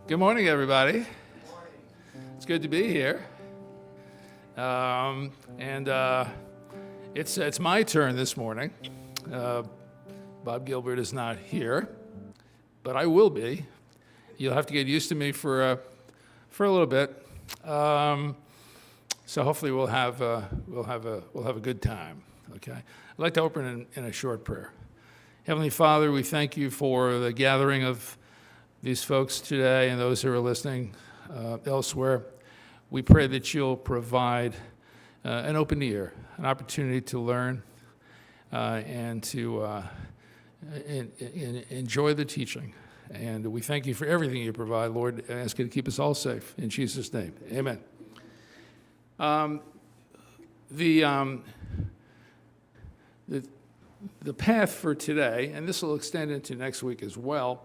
Good morning, everybody. It's good to be here. It's my turn this morning. Bob Gilbert is not here, but I will be. You'll have to get used to me for a little bit. So hopefully we'll have a good time. Okay. I'd like to open in a short prayer. Heavenly Father, we thank you for the gathering of these folks today and those who are listening elsewhere. We pray that you'll provide an open ear, an opportunity to learn and to enjoy the teaching. And we thank you for everything you provide, Lord. I ask you to keep us all safe. In Jesus' name, amen. The path for today, and this will extend into next week as well,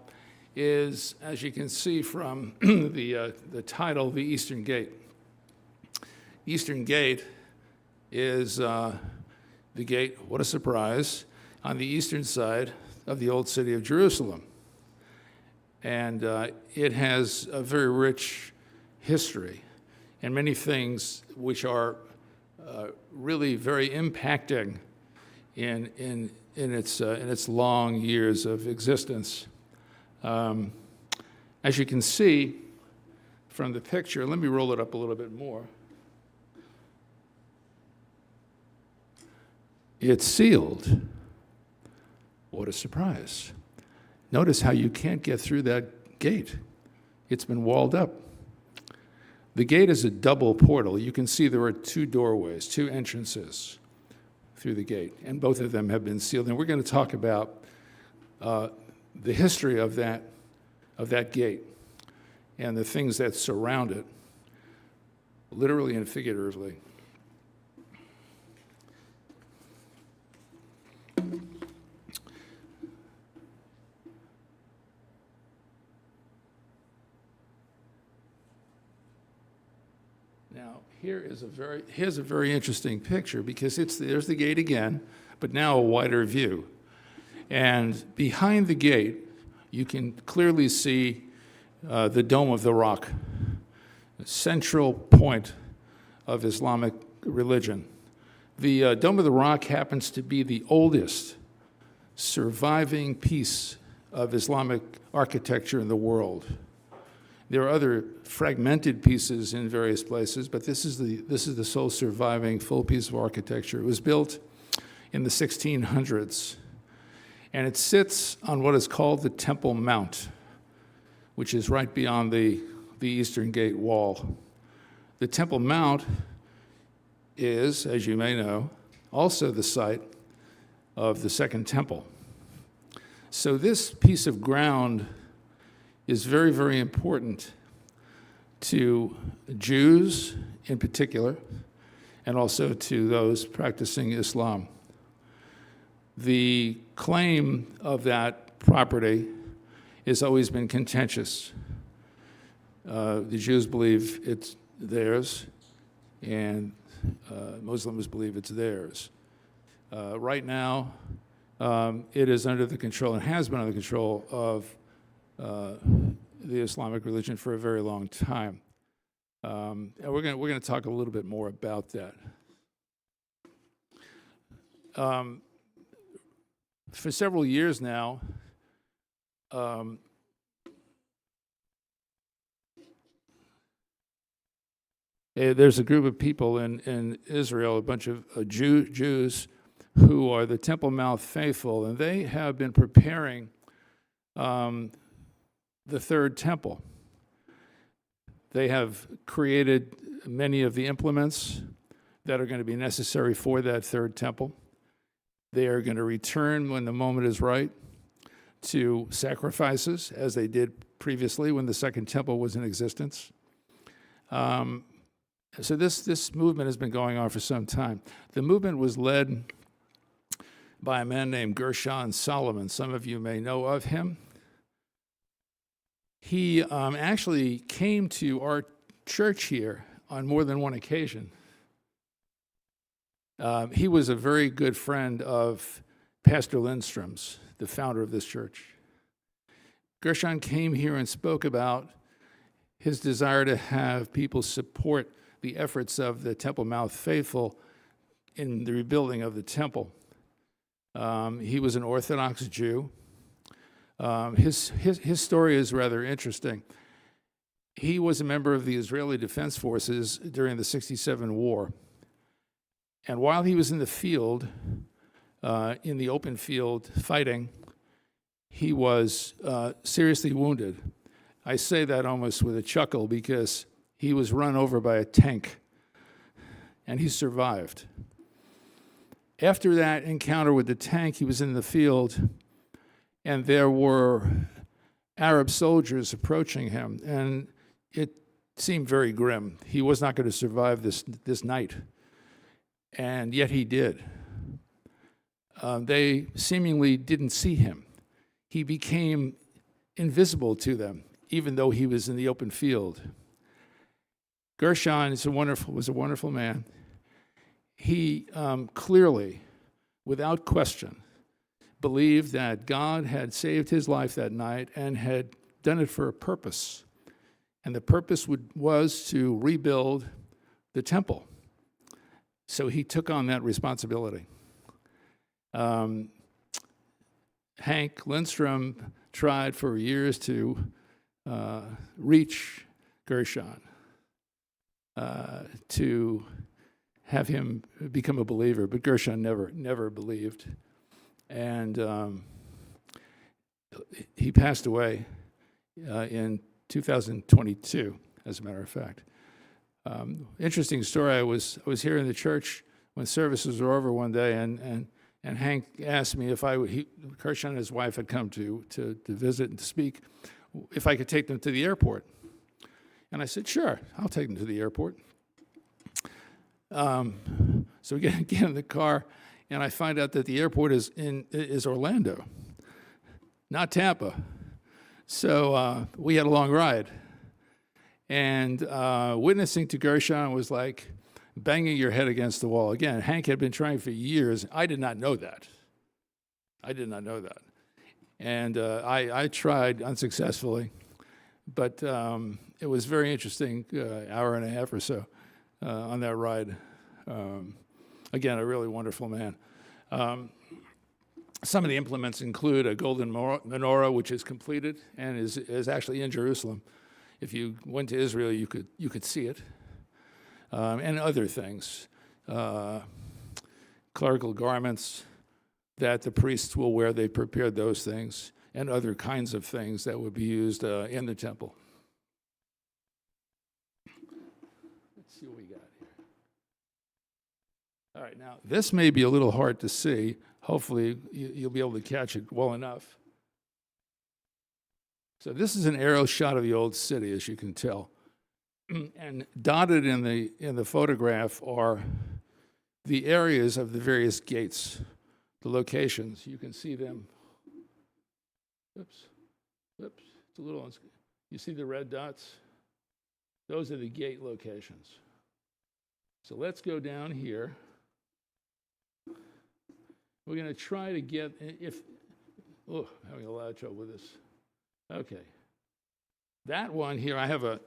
is, as you can see from the title, the Eastern Gate. Eastern Gate is the gate, what a surprise, on the eastern side of the old city of Jerusalem. And it has a very rich history and many things which are really very impacting in its long years of existence. As you can see from the picture, let me roll it up a little bit more. It's sealed. What a surprise. Notice how you can't get through that gate. It's been walled up. The gate is a double portal. You can see there are two doorways, two entrances through the gate, and both of them have been sealed. And we're going to talk about the history of that gate and the things that surround it, literally and figuratively. Now, here's a very interesting picture because there's the gate again, but now a wider view. And behind the gate, you can clearly see the Dome of the Rock, the central point of Islamic religion. The Dome of the Rock happens to be the oldest surviving piece of Islamic architecture in the world. There are other fragmented pieces in various places, but this is the sole surviving full piece of architecture. It was built in the 1600s. And it sits on what is called the Temple Mount, which is right beyond the Eastern Gate wall. The Temple Mount is, as you may know, also the site of the Second Temple. So this piece of ground is very, very important to Jews in particular, and also to those practicing Islam. The claim of that property has always been contentious. The Jews believe it's theirs, and Muslims believe it's theirs. Right now, it is under the control, and has been under the control of the Islamic religion for a very long time. And we're going to talk a little bit more about that. For several years now, there's a group of people in Israel, a bunch of Jews who are the Temple Mount faithful, and they have been preparing the third temple. They have created many of the implements that are going to be necessary for that third temple. They are going to return when the moment is right to sacrifices, as they did previously when the Second Temple was in existence. So this movement has been going on for some time. The movement was led by a man named Gershon Solomon. Some of you may know of him. He actually came to our church here on more than one occasion. He was a very good friend of Pastor Lindstrom's, the founder of this church. Gershon came here and spoke about his desire to have people support the efforts of the Temple Mount faithful in the rebuilding of the temple. He was an Orthodox Jew. His story is rather interesting. He was a member of the Israeli Defense Forces during the '67 war. And while he was in the field, in the open field fighting, he was seriously wounded. I say that almost with a chuckle because he was run over by a tank, and he survived. After that encounter with the tank, he was in the field, and there were Arab soldiers approaching him, and it seemed very grim. He was not going to survive this night, and yet he did. They seemingly didn't see him. He became invisible to them, even though he was in the open field. Gershon was a wonderful man. He clearly, without question, believed that God had saved his life that night and had done it for a purpose. And the purpose was to rebuild the temple. So he took on that responsibility. Hank Lindstrom tried for years to reach Gershon, to have him become a believer, but Gershon never believed. And he passed away in 2022, as a matter of fact. Interesting story. I was here in the church when services were over one day, and Hank asked me if Gershon and his wife had come to visit and to speak, if I could take them to the airport. And I said, sure, I'll take them to the airport. So we get in the car, and I find out that the airport is Orlando, not Tampa. So we had a long ride. And witnessing to Gershon was like banging your head against the wall. Again, Hank had been trying for years. I did not know that. And I tried unsuccessfully. But it was very interesting, hour and a half or so on that ride. Again, a really wonderful man. Some of the implements include a golden menorah, which is completed and is actually in Jerusalem. If you went to Israel, you could see it, and other things, clerical garments that the priests will wear. They prepared those things, and other kinds of things that would be used in the temple. Let's see what we got here. All right, now this may be a little hard to see. Hopefully, you'll be able to catch it well enough. So this is an aerial shot of the old city, as you can tell. And dotted in the photograph are the areas of the various gates, the locations. You can see them. Oops, it's a little, you see the red dots? Those are the gate locations. So let's go down here. We're going to try to get, I'm having a lot of trouble with this. Okay. That one here, I have a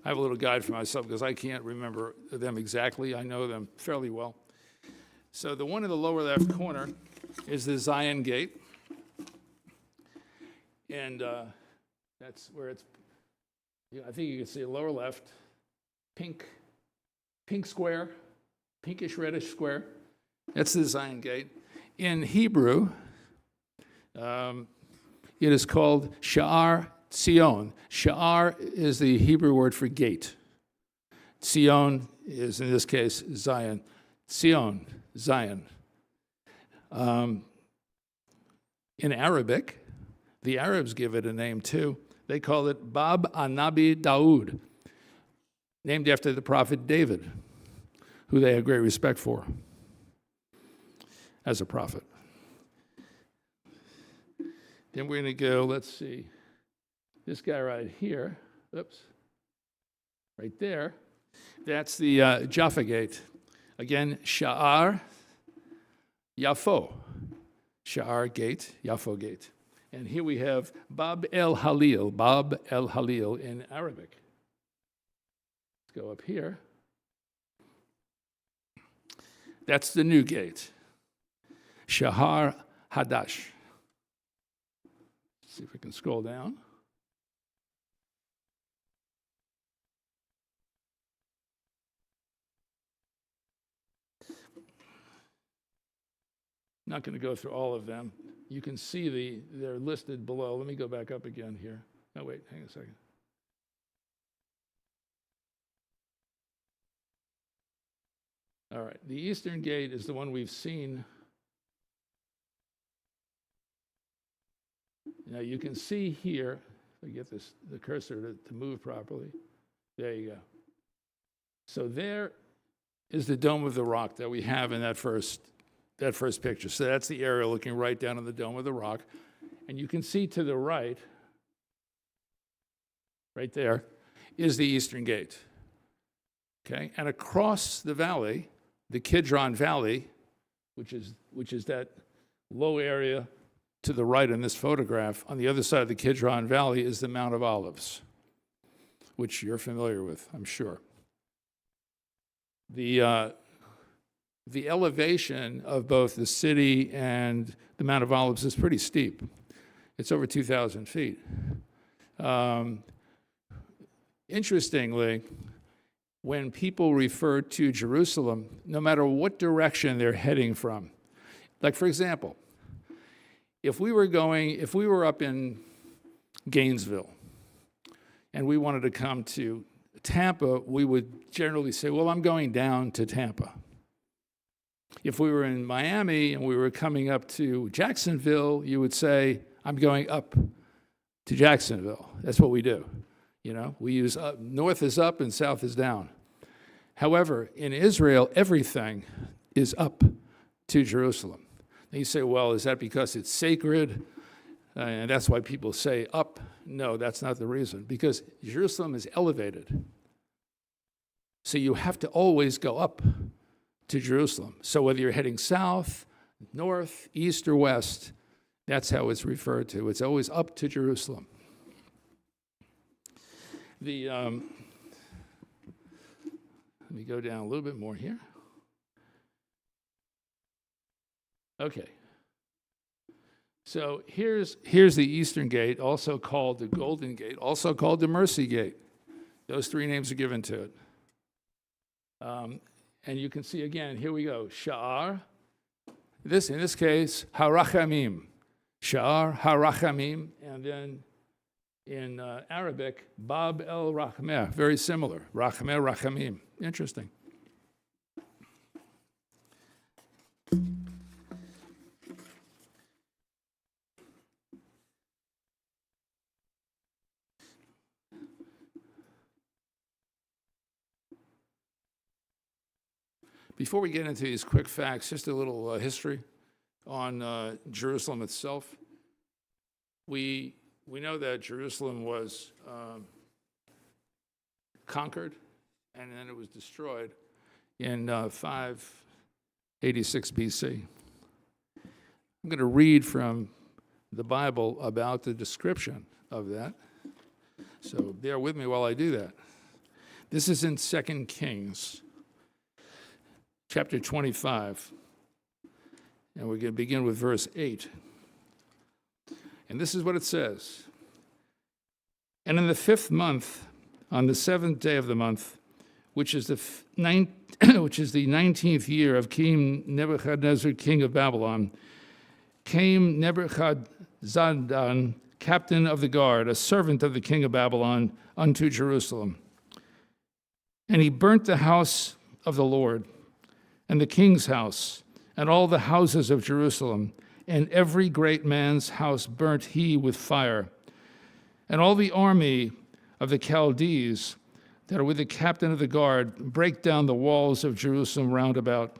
little guide for myself because I can't remember them exactly. I know them fairly well. So the one in the lower left corner is the Zion Gate. And that's where it's, I think you can see lower left, pink square, pinkish reddish square. That's the Zion Gate. In Hebrew, it is called Sha'ar Tzion. Sha'ar is the Hebrew word for gate. Tzion is, in this case, Zion. Tzion, Zion. In Arabic, the Arabs give it a name too. They call it Bab Anabi Daoud, named after the prophet David, who they had great respect for as a prophet. Then we're going to go, let's see, this guy right here, right there, that's the Jaffa Gate. Again, Sha'ar Yafo. Sha'ar Gate, Yafo Gate. And here we have Bab el Halil in Arabic. go up here. That's the new gate. Shahar Hadash. See if we can scroll down. Not going to go through all of them. You can see they're listed below. Let me go back up again here. Oh, wait, hang on a second. All right, the eastern gate is the one we've seen. Now you can see here, if I get the cursor to move properly. There you go. So there is the Dome of the Rock that we have in that first picture. So that's the area looking right down on the Dome of the Rock. And you can see to the right there, is the Eastern Gate. Okay? And across the valley, the Kidron Valley, which is that low area to the right in this photograph, on the other side of the Kidron Valley is the Mount of Olives, which you're familiar with, I'm sure. The elevation of both the city and the Mount of Olives is pretty steep. It's over 2,000 feet. Interestingly, when people refer to Jerusalem, no matter what direction they're heading from, like for example, if we were up in Gainesville and we wanted to come to Tampa, we would generally say, well, I'm going down to Tampa. If we were in Miami and we were coming up to Jacksonville, you would say, I'm going up to Jacksonville. That's what we do. You know, we use up, north is up and south is down. However, in Israel, everything is up to Jerusalem. And you say, well, is that because it's sacred? And that's why people say up? No, that's not the reason. Because Jerusalem is elevated. So you have to always go up to Jerusalem. So whether you're heading south, north, east, or west, that's how it's referred to. It's always up to Jerusalem. Let me go down a little bit more here. Okay. So here's the Eastern Gate, also called the Golden Gate, also called the Mercy Gate. Those three names are given to it. And you can see again, here we go, Sha'ar. In this case, Harachamim. Sha'ar, Harachamim, and then in Arabic, Bab el Rachmeh, very similar. Rachmeh, Rachamim. Interesting. Before we get into these quick facts, just a little history on Jerusalem itself. We know that Jerusalem was conquered and then it was destroyed in 586 BC. I'm going to read from the Bible about the description of that. So bear with me while I do that. This is in 2 Kings, chapter 25. And we're going to begin with verse 8. And this is what it says. And in the 5th month, on the 7th day of the month, which is the 19th year of King Nebuchadnezzar, king of Babylon, came Nebuchadnezzar, captain of the guard, a servant of the king of Babylon, unto Jerusalem. And he burnt the house of the Lord, and the king's house, and all the houses of Jerusalem, and every great man's house burnt he with fire. And all the army of the Chaldees that are with the captain of the guard break down the walls of Jerusalem round about.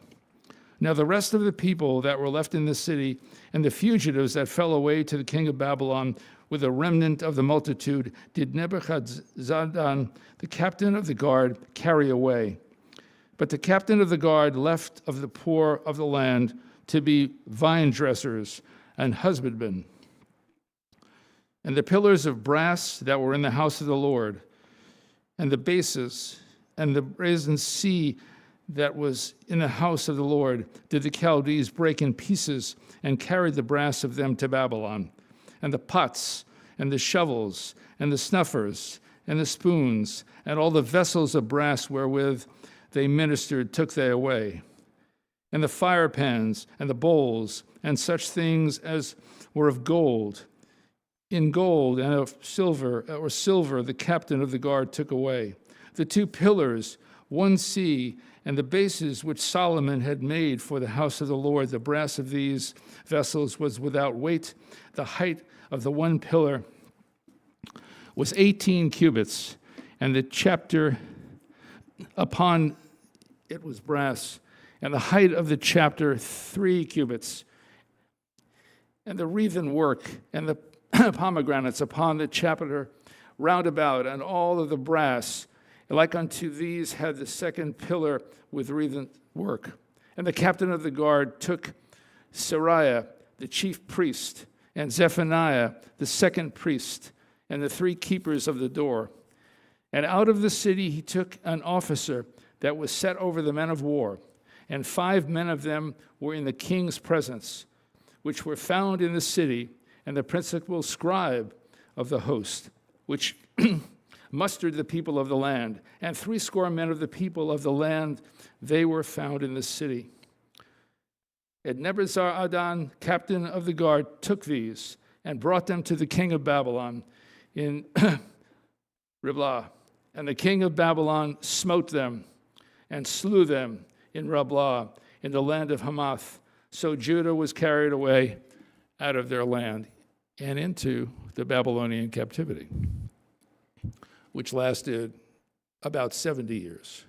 Now the rest of the people that were left in the city, and the fugitives that fell away to the king of Babylon with a remnant of the multitude, did Nebuchadnezzar, the captain of the guard, carry away. But the captain of the guard left of the poor of the land to be vine dressers and husbandmen. And the pillars of brass that were in the house of the Lord, and the bases and the brazen sea that was in the house of the Lord did the Chaldees break in pieces and carried the brass of them to Babylon, and the pots and the shovels and the snuffers and the spoons and all the vessels of brass wherewith they ministered took they away, and the fire pans and the bowls and such things as were of gold. In gold and of silver, the captain of the guard took away. The 2 pillars, 1 sea, and the bases which Solomon had made for the house of the Lord, the brass of these vessels was without weight. The height of the 1 pillar was 18 cubits, and the chapter upon it was brass, and the height of the chapter 3 cubits, and the wreathen work and the pomegranates upon the chapter round about, and all of the brass, like unto these had the 2nd pillar with wreathen work. And the captain of the guard took Seraiah, the chief priest, and Zephaniah, the 2nd priest, and the 3 keepers of the door. And out of the city he took an officer that was set over the men of war, and 5 men of them were in the king's presence, which were found in the city, and the principal scribe of the host, which mustered the people of the land, and 70 men of the people of the land, they were found in the city. And Nebuzaradan, captain of the guard, took these and brought them to the king of Babylon in Riblah. And the king of Babylon smote them and slew them in Riblah, in the land of Hamath. So Judah was carried away out of their land and into the Babylonian captivity, which lasted about 70 years.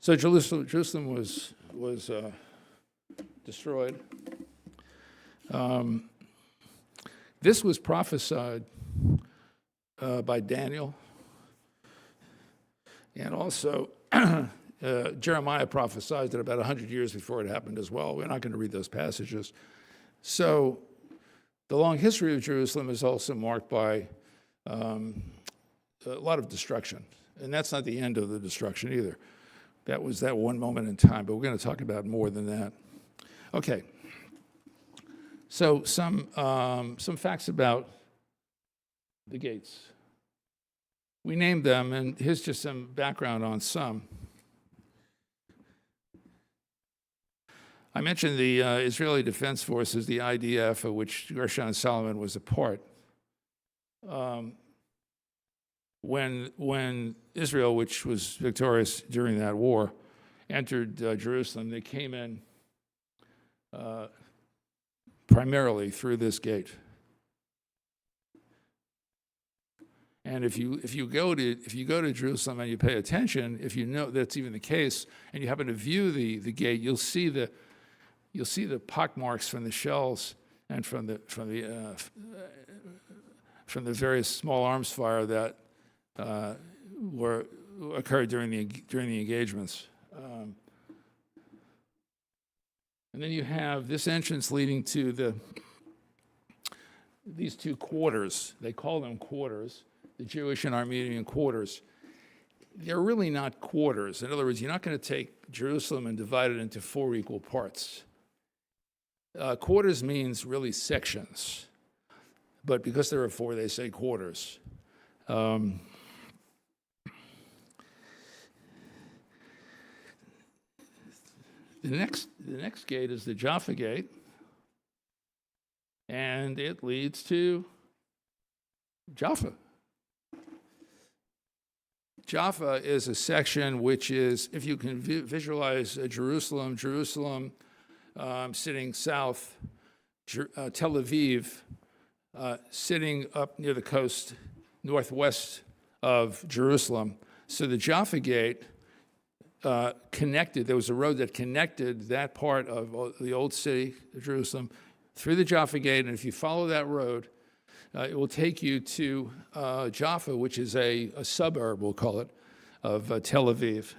So Jerusalem was destroyed. This was prophesied by Daniel, and also Jeremiah prophesied it about 100 years before it happened as well. We're not going to read those passages. So the long history of Jerusalem is also marked by a lot of destruction. And that's not the end of the destruction either. That was that one moment in time, but we're going to talk about more than that. Okay. So some facts about the gates. We named them, and here's just some background on some. I mentioned the Israeli Defense Forces, the IDF, of which Gershon Solomon was a part. When Israel, which was victorious during that war, entered Jerusalem, they came in primarily through this gate. And if you go to Jerusalem and you pay attention, if you know that's even the case, and you happen to view the gate, you'll see the pockmarks from the shells and from the various small arms fire that occurred during the engagements. And then you have this entrance leading to these 2 quarters. They call them quarters, the Jewish and Armenian quarters. They're really not quarters. In other words, you're not going to take Jerusalem and divide it into 4 equal parts. Quarters means really sections, but because there are 4, they say quarters. The next gate is the Jaffa Gate, and it leads to Jaffa. Jaffa is a section which is, if you can visualize Jerusalem sitting south, Tel Aviv sitting up near the coast northwest of Jerusalem. So the Jaffa Gate connected, there was a road that connected that part of the old city of Jerusalem through the Jaffa Gate, and if you follow that road, it will take you to Jaffa, which is a suburb, we'll call it, of Tel Aviv.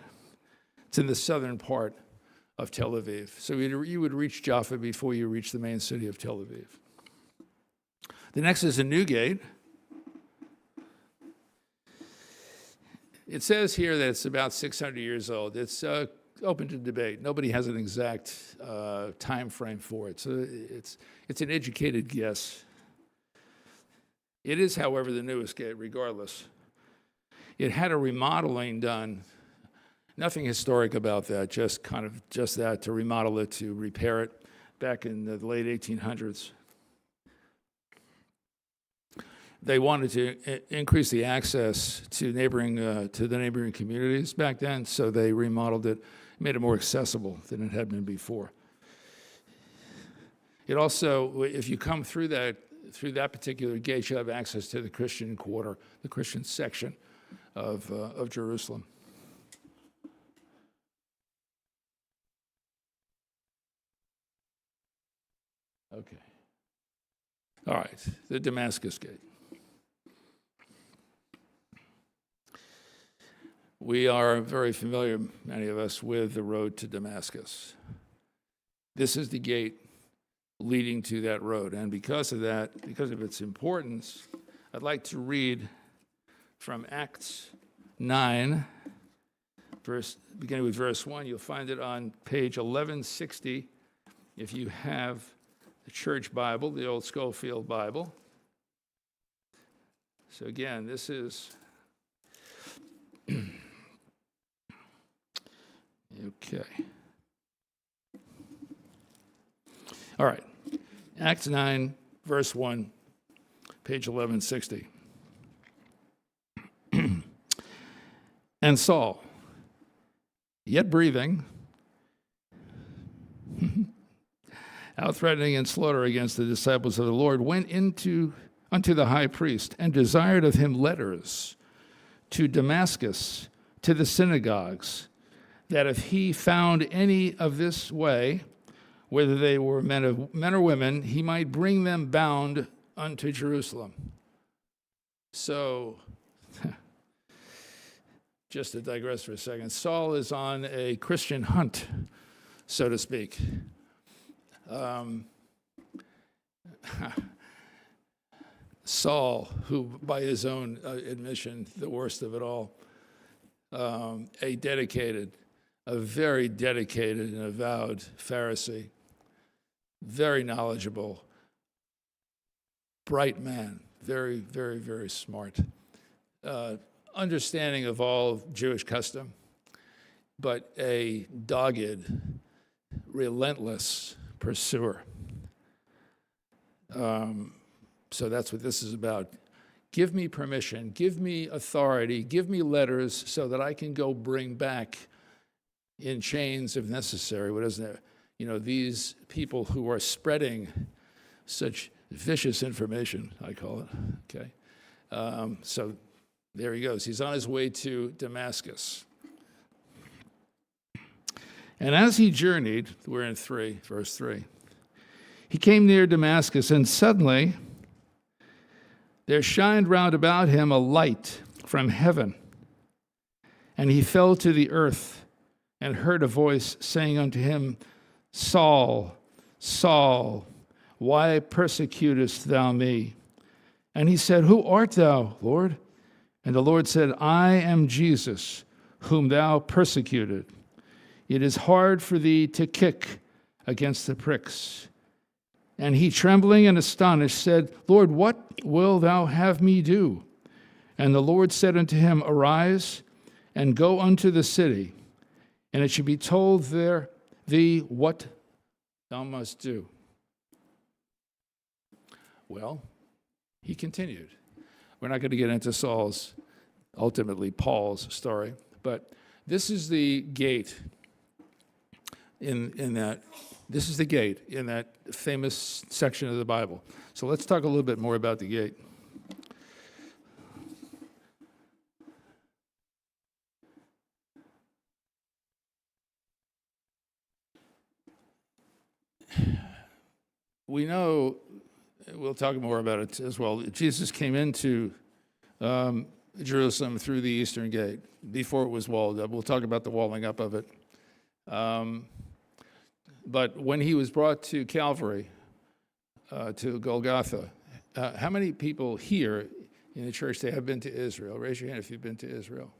It's in the southern part of Tel Aviv. So you would reach Jaffa before you reach the main city of Tel Aviv. The next is a new gate. It says here that it's about 600 years old. It's open to debate. Nobody has an exact time frame for it, so it's an educated guess. It is, however, the newest gate, regardless. It had a remodeling done. Nothing historic about that, just that, to remodel it, to repair it back in the late 1800s. They wanted to increase the access to the neighboring communities back then, so they remodeled it, made it more accessible than it had been before. It also, if you come through that particular gate, you have access to the Christian quarter, the Christian section of Jerusalem. Okay. All right, the Damascus Gate. We are very familiar, many of us, with the road to Damascus. This is the gate leading to that road. And because of that, because of its importance, I'd like to read from Acts 9, beginning with verse 1. You'll find it on page 1160 if you have the church Bible, the old Schofield Bible. So again, this is... Okay. All right. Acts 9, verse 1, page 1160. And Saul, yet breathing, out threatening and slaughter against the disciples of the Lord, went unto the high priest and desired of him letters to Damascus, to the synagogues, that if he found any of this way, whether they were men or women, he might bring them bound unto Jerusalem. So, just to digress for a second, Saul is on a Christian hunt, so to speak. Saul, who by his own admission, the worst of it all, a very dedicated and avowed Pharisee, very knowledgeable, bright man, very, very, very smart, understanding of all Jewish custom, but a dogged, relentless pursuer. So that's what this is about. Give me permission, give me authority, give me letters so that I can go bring back in chains if necessary. What is that? These people who are spreading such vicious information, I call it. Okay. So there he goes. He's on his way to Damascus. And as he journeyed, we're in verse 3, he came near Damascus, and suddenly there shined round about him a light from heaven. And he fell to the earth and heard a voice saying unto him, Saul, Saul, why persecutest thou me? And he said, Who art thou, Lord? And the Lord said, I am Jesus, whom thou persecuted. It is hard for thee to kick against the pricks. And he, trembling and astonished, said, Lord, what wilt thou have me do? And the Lord said unto him, Arise, and go unto the city, and it shall be told there thee what thou must do. Well, he continued. We're not going to get into ultimately Paul's story, but this is the gate in that. This is the gate in that famous section of the Bible. So let's talk a little bit more about the gate. We know, we'll talk more about it as well, Jesus came into Jerusalem through the Eastern Gate before it was walled up. We'll talk about the walling up of it. But when he was brought to Calvary, to Golgotha, how many people here in the church have been to Israel? Raise your hand if you've been to Israel.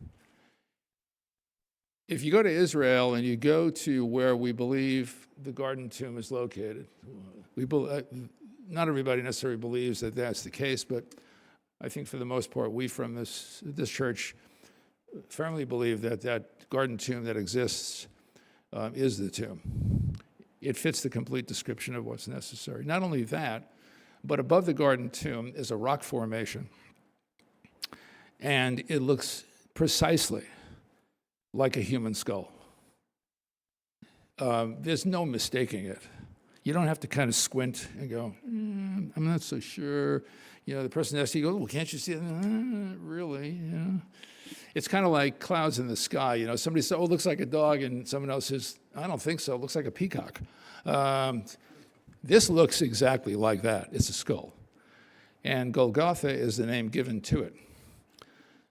If you go to Israel and you go to where we believe the Garden Tomb is located, not everybody necessarily believes that that's the case, but I think for the most part, we from this church firmly believe that that Garden Tomb that exists is the tomb. It fits the complete description of what's necessary. Not only that, but above the Garden Tomb is a rock formation, and it looks precisely like a human skull. There's no mistaking it. You don't have to kind of squint and go, I'm not so sure. The person asks you, well, can't you see it? Really? It's kind of like clouds in the sky. Somebody says, it looks like a dog, and someone else says, I don't think so. It looks like a peacock. This looks exactly like that. It's a skull. And Golgotha is the name given to it.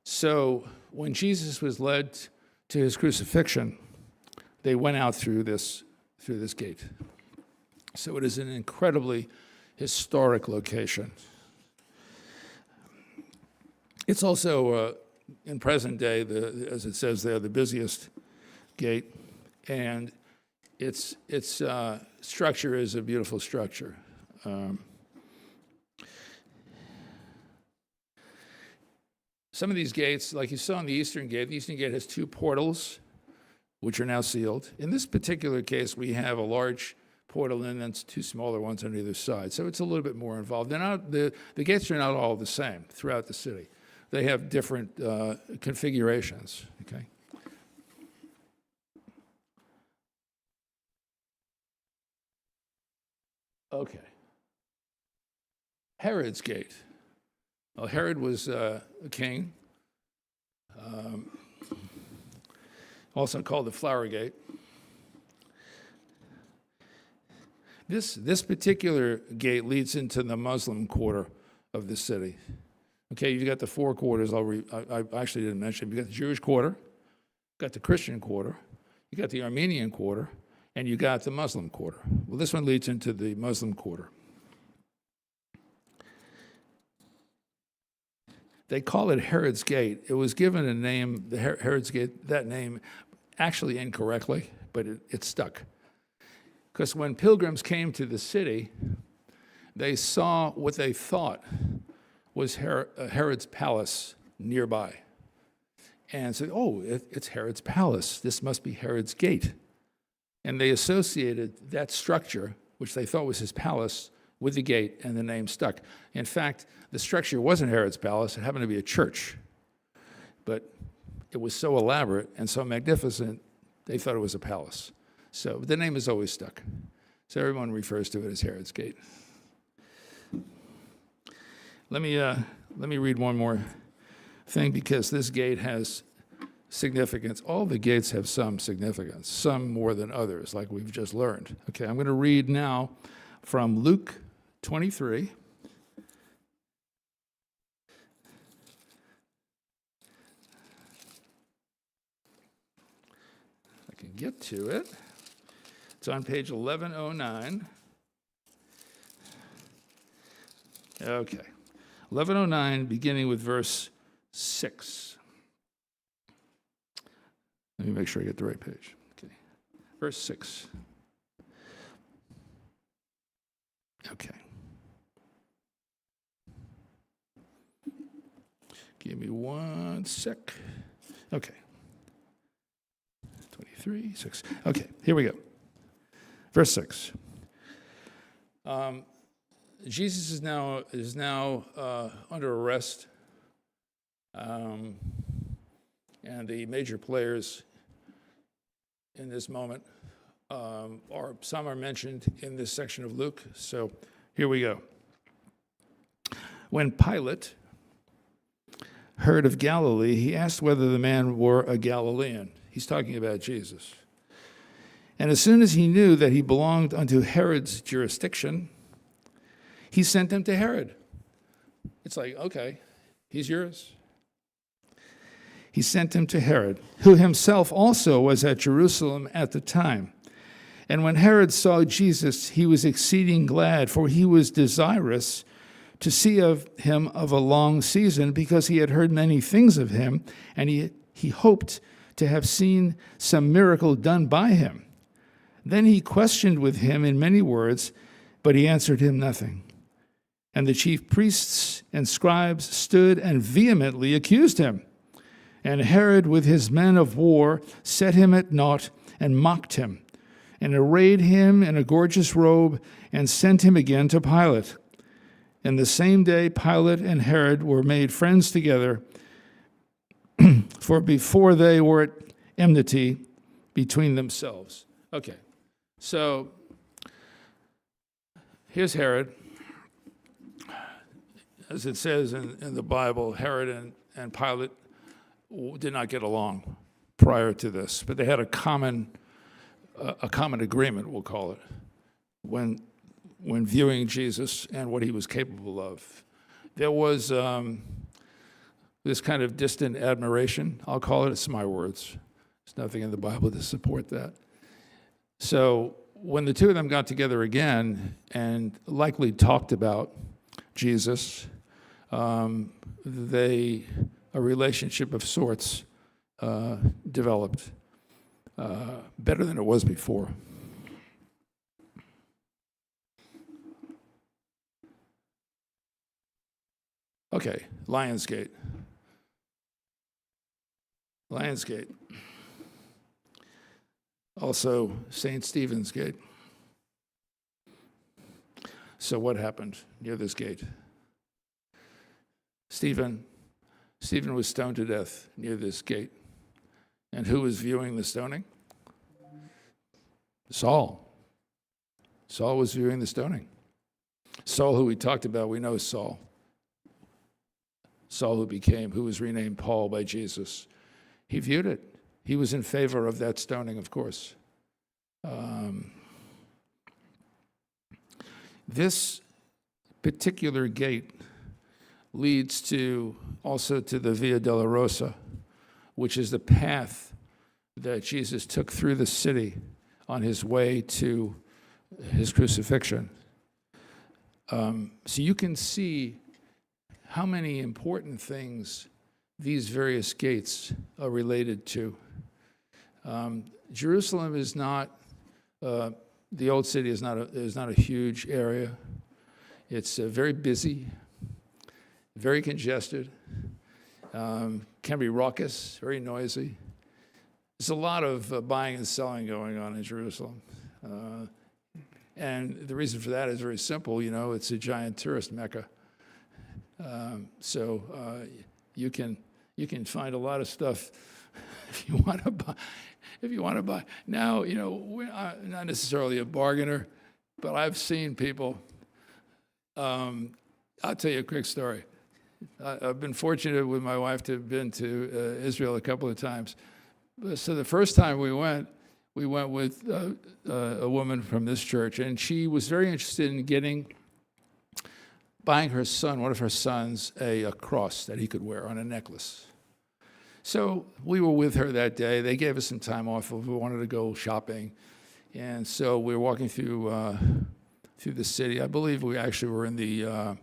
So when Jesus was led to his crucifixion, they went out through this gate. So it is an incredibly historic location. It's also, in present day, as it says there, the busiest gate, and its structure is a beautiful structure. Some of these gates, like you saw in the Eastern Gate has two portals, which are now sealed. In this particular case, we have a large portal and then two smaller ones on either side. So it's a little bit more involved. The gates are not all the same throughout the city. They have different configurations, okay? Okay. Herod's Gate. Well, Herod was a king, also called the Flower Gate. This particular gate leads into the Muslim quarter of the city. Okay, you've got the four quarters. I actually didn't mention. You got the Jewish quarter, got the Christian quarter, you got the Armenian quarter, and you got the Muslim quarter. Well, this one leads into the Muslim quarter. They call it Herod's Gate. It was given a name, the Herod's Gate, that name, actually incorrectly, but it stuck. Because when pilgrims came to the city, they saw what they thought was Herod's palace nearby. And said, it's Herod's palace. This must be Herod's Gate. And they associated that structure, which they thought was his palace, with the gate, and the name stuck. In fact, the structure wasn't Herod's palace. It happened to be a church. But it was so elaborate and so magnificent, they thought it was a palace. So the name has always stuck. So everyone refers to it as Herod's Gate. Let me read one more thing, because this gate has significance. All the gates have some significance, some more than others, like we've just learned. Okay, I'm going to read now from Luke 23. I can get to it. It's on page 1109. Okay. 1109, beginning with verse 6. Let me make sure I get the right page. Okay. Verse 6. Okay. Give me 1 sec. Okay. 23, 6. Okay, here we go. Verse 6. Jesus is now under arrest, and the major players in this moment some are mentioned in this section of Luke. So here we go. When Pilate heard of Galilee, he asked whether the man were a Galilean. He's talking about Jesus. And as soon as he knew that he belonged unto Herod's jurisdiction, he sent him to Herod. It's like, okay, he's yours. He sent him to Herod, who himself also was at Jerusalem at the time. And when Herod saw Jesus, he was exceeding glad, for he was desirous to see of him of a long season, because he had heard many things of him, and he hoped to have seen some miracle done by him. Then he questioned with him in many words, but he answered him nothing. And the chief priests and scribes stood and vehemently accused him. And Herod with his men of war set him at naught and mocked him, and arrayed him in a gorgeous robe, and sent him again to Pilate. And the same day Pilate and Herod were made friends together, for before they were at enmity between themselves. Okay, so here's Herod. As it says in the Bible, Herod and Pilate did not get along prior to this, but they had a common agreement, we'll call it, when viewing Jesus and what he was capable of. There was this kind of distant admiration, I'll call it. It's my words. There's nothing in the Bible to support that. So when the two of them got together again and likely talked about Jesus, a relationship of sorts developed, better than it was before. Okay, Lions Gate. Also, St. Stephen's Gate. So what happened near this gate? Stephen was stoned to death near this gate. And who was viewing the stoning? Saul. Saul was viewing the stoning. Saul, who we talked about, we know Saul. Saul who was renamed Paul by Jesus. He viewed it. He was in favor of that stoning, of course. This particular gate leads also to the Via Dolorosa, which is the path that Jesus took through the city on his way to his crucifixion. So you can see how many important things these various gates are related to. Jerusalem is not, the old city is not a huge area. It's very busy, very congested, can be raucous, very noisy. There's a lot of buying and selling going on in Jerusalem. And the reason for that is very simple. It's a giant tourist mecca. So you can find a lot of stuff if you want to buy. Now, we're not necessarily a bargainer, but I've seen people. I'll tell you a quick story. I've been fortunate with my wife to have been to Israel a couple of times. So the first time we went with a woman from this church, and she was very interested in buying her son, one of her sons, a cross that he could wear on a necklace. So we were with her that day. They gave us some time off if we wanted to go shopping. And so we were walking through the city. I believe we actually were in the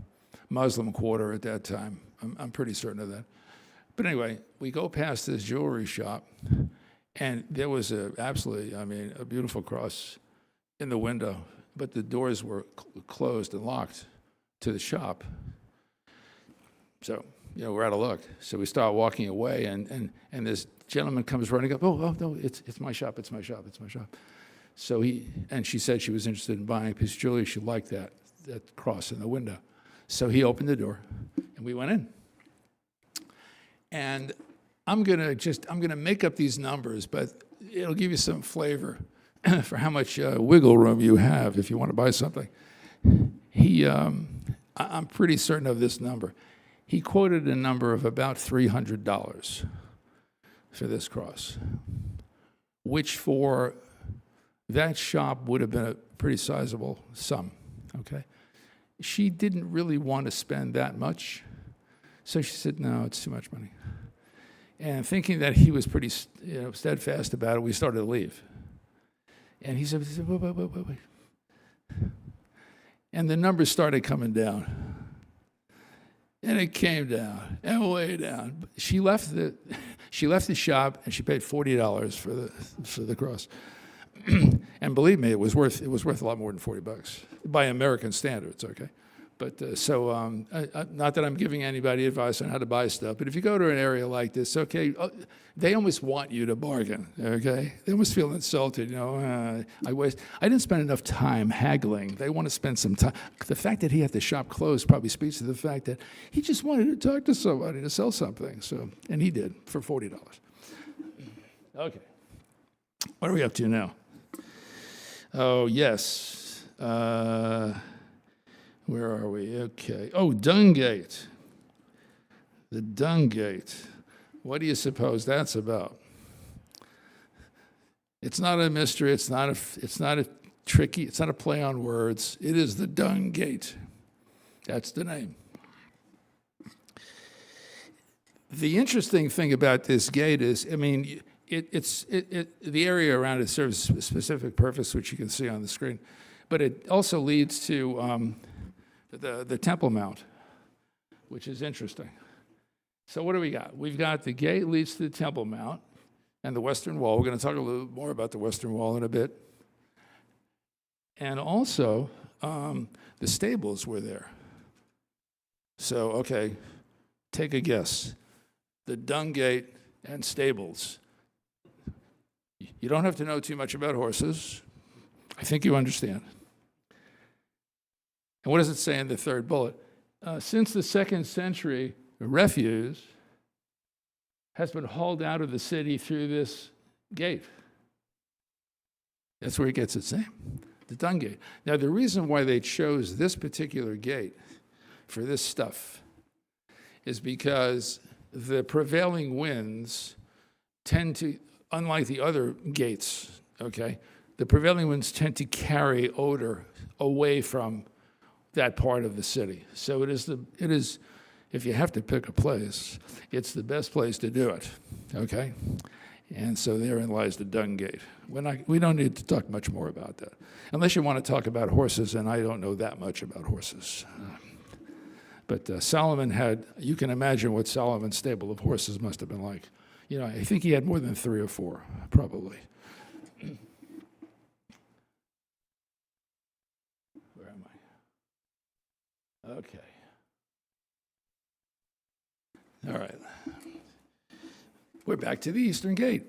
Muslim quarter at that time. I'm pretty certain of that. But anyway, we go past this jewelry shop, and there was a beautiful cross in the window, but the doors were closed and locked to the shop. So, we're out of luck. So we start walking away, and this gentleman comes running up. Oh no, it's my shop. So she said she was interested in buying a piece of jewelry. She liked that cross in the window. So he opened the door, and we went in. And I'm gonna make up these numbers, but it'll give you some flavor for how much wiggle room you have if you want to buy something. I'm pretty certain of this number. He quoted a number of about $300 for this cross, which for that shop would have been a pretty sizable sum, okay? She didn't really want to spend that much, so she said, no, it's too much money. And thinking that he was pretty steadfast about it, we started to leave. And he said, wait. And the numbers started coming down. And it came down and way down. She left She left the shop and she paid $40 for the cross. And believe me, it was worth a lot more than $40 by American standards. Okay, but not that I'm giving anybody advice on how to buy stuff, but if you go to an area like this, okay, they almost want you to bargain. Okay, they almost feel insulted. I didn't spend enough time haggling. They want to spend some time. The fact that he had the shop closed probably speaks to the fact that he just wanted to talk to somebody to sell something. So, and he did for $40. Okay, what are we up to now? Oh, yes. Where are we? Okay. Oh, Dungate. The Dungate. What do you suppose that's about? It's not a mystery. It's not a tricky. It's not a play on words. It is the Dungate. That's the name. The interesting thing about this gate is, I mean, the area around it serves a specific purpose, which you can see on the screen, but it also leads to the Temple Mount, which is interesting. So what do we got? We've got the gate leads to the Temple Mount and the Western Wall. We're going to talk a little more about the Western Wall in a bit. And also, the stables were there. So, okay, take a guess. The Dungate and stables. You don't have to know too much about horses. I think you understand. And what does it say in the third bullet? Since the 2nd century, refuse has been hauled out of the city through this gate. That's where it gets its name, the Dungate. Now, the reason why they chose this particular gate for this stuff is because the prevailing winds tend to, unlike the other gates, okay, the prevailing winds tend to carry odor away from that part of the city. So it is, if you have to pick a place, it's the best place to do it, okay? And so therein lies the Dungate. We don't need to talk much more about that, unless you want to talk about horses, and I don't know that much about horses. But Solomon had, you can imagine what Solomon's stable of horses must have been like. You know, I think he had more than 3 or 4, probably. Where am I? Okay. All right. We're back to the Eastern Gate.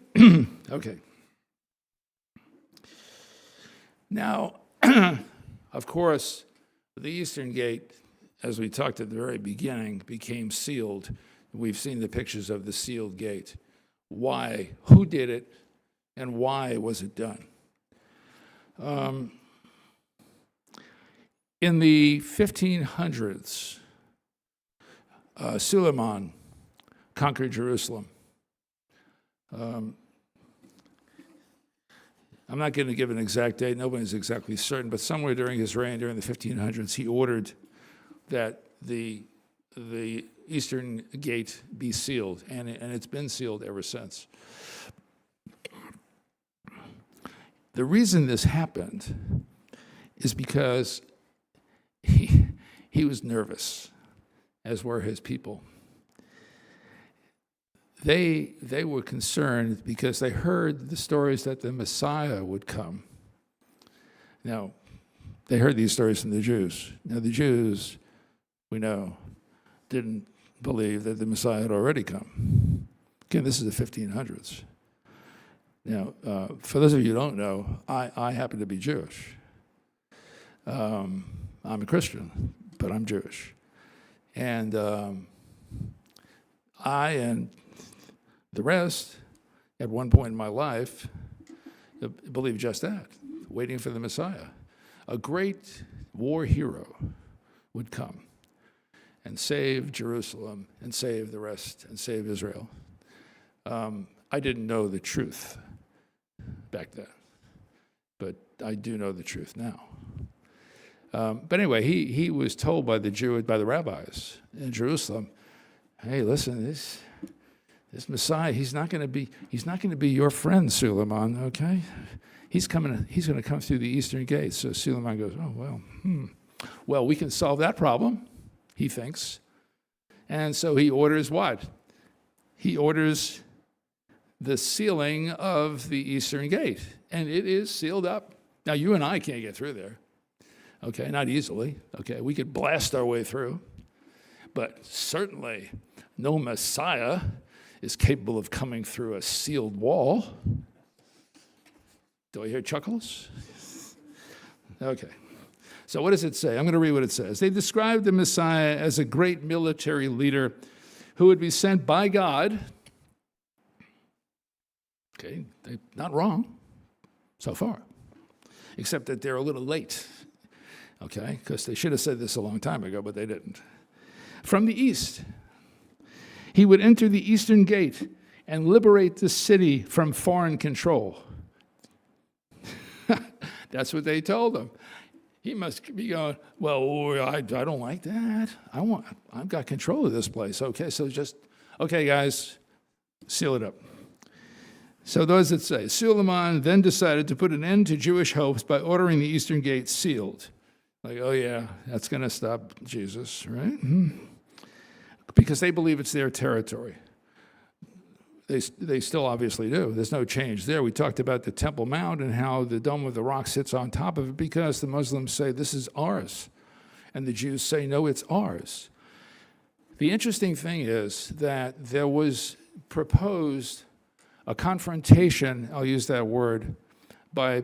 Okay. Now, of course, the Eastern Gate, as we talked at the very beginning, became sealed. We've seen the pictures of the sealed gate. Why? Who did it? And why was it done? In the 1500s, Suleiman conquered Jerusalem. I'm not going to give an exact date. Nobody's exactly certain, but somewhere during his reign, during the 1500s, he ordered that the Eastern Gate be sealed, and it's been sealed ever since. The reason this happened is because he was nervous, as were his people. They were concerned because they heard the stories that the Messiah would come. Now, they heard these stories from the Jews. Now, the Jews, we know, didn't believe that the Messiah had already come. Again, this is the 1500s. Now, for those of you who don't know, I happen to be Jewish. I'm a Christian, but I'm Jewish. And I and the rest, at one point in my life, believed just that, waiting for the Messiah. A great war hero would come and save Jerusalem and save the rest and save Israel. I didn't know the truth back then, but I do know the truth now. But anyway, he was told by the rabbis in Jerusalem, hey, listen, this Messiah, he's not going to be your friend, Suleiman, okay? He's going to come through the Eastern Gate. So Suleiman goes, oh, well, Well, we can solve that problem, he thinks. And so he orders what? He orders the sealing of the eastern gate, and it is sealed up. Now, you and I can't get through there, okay, not easily, okay? We could blast our way through, but certainly no Messiah is capable of coming through a sealed wall. Do I hear chuckles? Okay. So what does it say? I'm going to read what it says. They described the Messiah as a great military leader who would be sent by God. Okay, they're not wrong so far, except that they're a little late, okay, because they should have said this a long time ago, but they didn't. From the east, he would enter the eastern gate and liberate the city from foreign control. That's what they told him. He must be going, well, I don't like that. I've got control of this place. Okay, so okay, guys, seal it up. So what does it say? Suleiman then decided to put an end to Jewish hopes by ordering the eastern gate sealed. Like, oh yeah, that's going to stop Jesus, right? Because they believe it's their territory. They still obviously do. There's no change there. We talked about the Temple Mount and how the Dome of the Rock sits on top of it because the Muslims say this is ours. And the Jews say, no, it's ours. The interesting thing is that there was proposed a confrontation, I'll use that word, by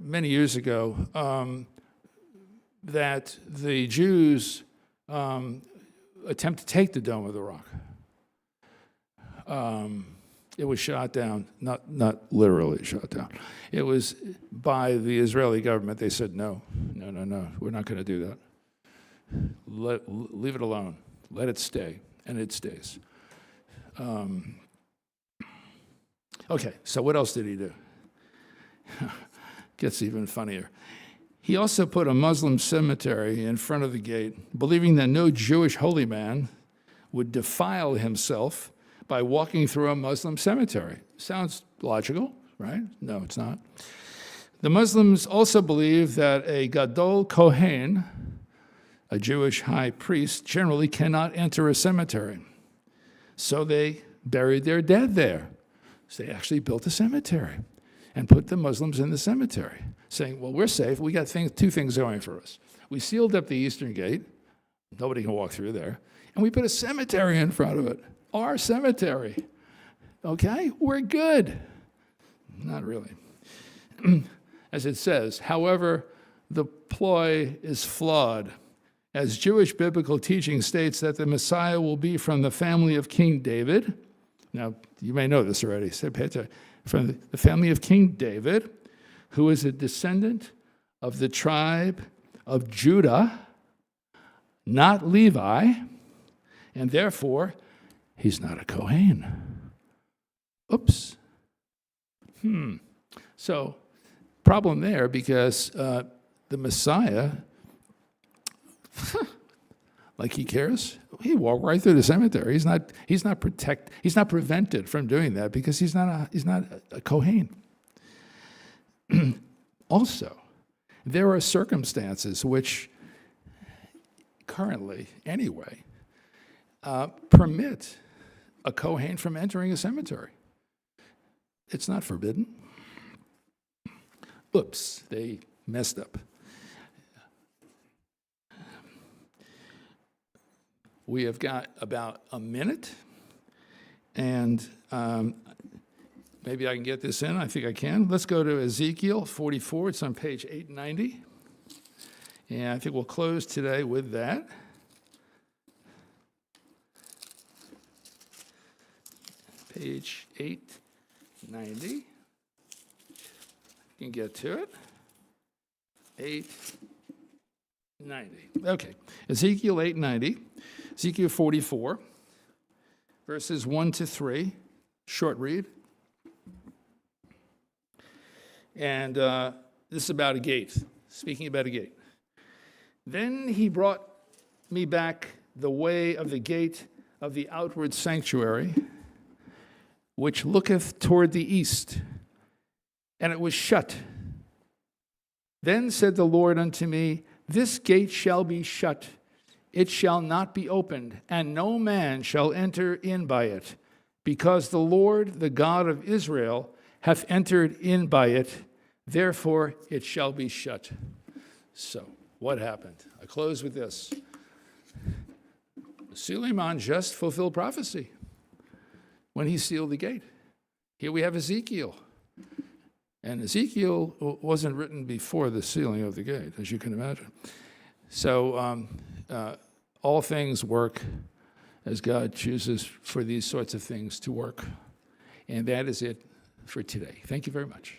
many years ago, that the Jews attempt to take the Dome of the Rock. It was shot down, not literally shot down. It was by the Israeli government. They said, no, we're not going to do that. Leave it alone. Let it stay, and it stays. Okay, so what else did he do? Gets even funnier. He also put a Muslim cemetery in front of the gate, believing that no Jewish holy man would defile himself by walking through a Muslim cemetery. Sounds logical, right? No, it's not. The Muslims also believe that a Gadol Kohen, a Jewish high priest, generally cannot enter a cemetery. So they buried their dead there. So they actually built a cemetery and put the Muslims in the cemetery, saying, well, we're safe. We got two things going for us. We sealed up the eastern gate. Nobody can walk through there. And we put a cemetery in front of it. Our cemetery. Okay? We're good. Not really. As it says, however, the ploy is flawed, as Jewish biblical teaching states that the Messiah will be from the family of King David. Now, you may know this already. From the family of King David, who is a descendant of the tribe of Judah, not Levi, and therefore, he's not a Kohen. Oops. So, problem there because the Messiah, like he cares, he walked right through the cemetery. He's not prevented from doing that because he's not a Kohen. Also, there are circumstances which currently, anyway, permit a Kohen from entering a cemetery. It's not forbidden. Oops, they messed up. We have got about a minute, and maybe I can get this in. I think I can. Let's go to Ezekiel 44. It's on page 890. And I think we'll close today with that. Page 890. You can get to it. 890. Okay. Ezekiel 890. Ezekiel 44, verses 1 to 3. Short read. And this is about a gate. Speaking about a gate. Then he brought me back the way of the gate of the outward sanctuary, which looketh toward the east, and it was shut. Then said the Lord unto me, this gate shall be shut, it shall not be opened, and no man shall enter in by it, because the Lord, the God of Israel, hath entered in by it, therefore it shall be shut. So, what happened? I close with this. Suleiman just fulfilled prophecy when he sealed the gate. Here we have Ezekiel. And Ezekiel wasn't written before the sealing of the gate, as you can imagine. So all things work as God chooses for these sorts of things to work. And that is it for today. Thank you very much.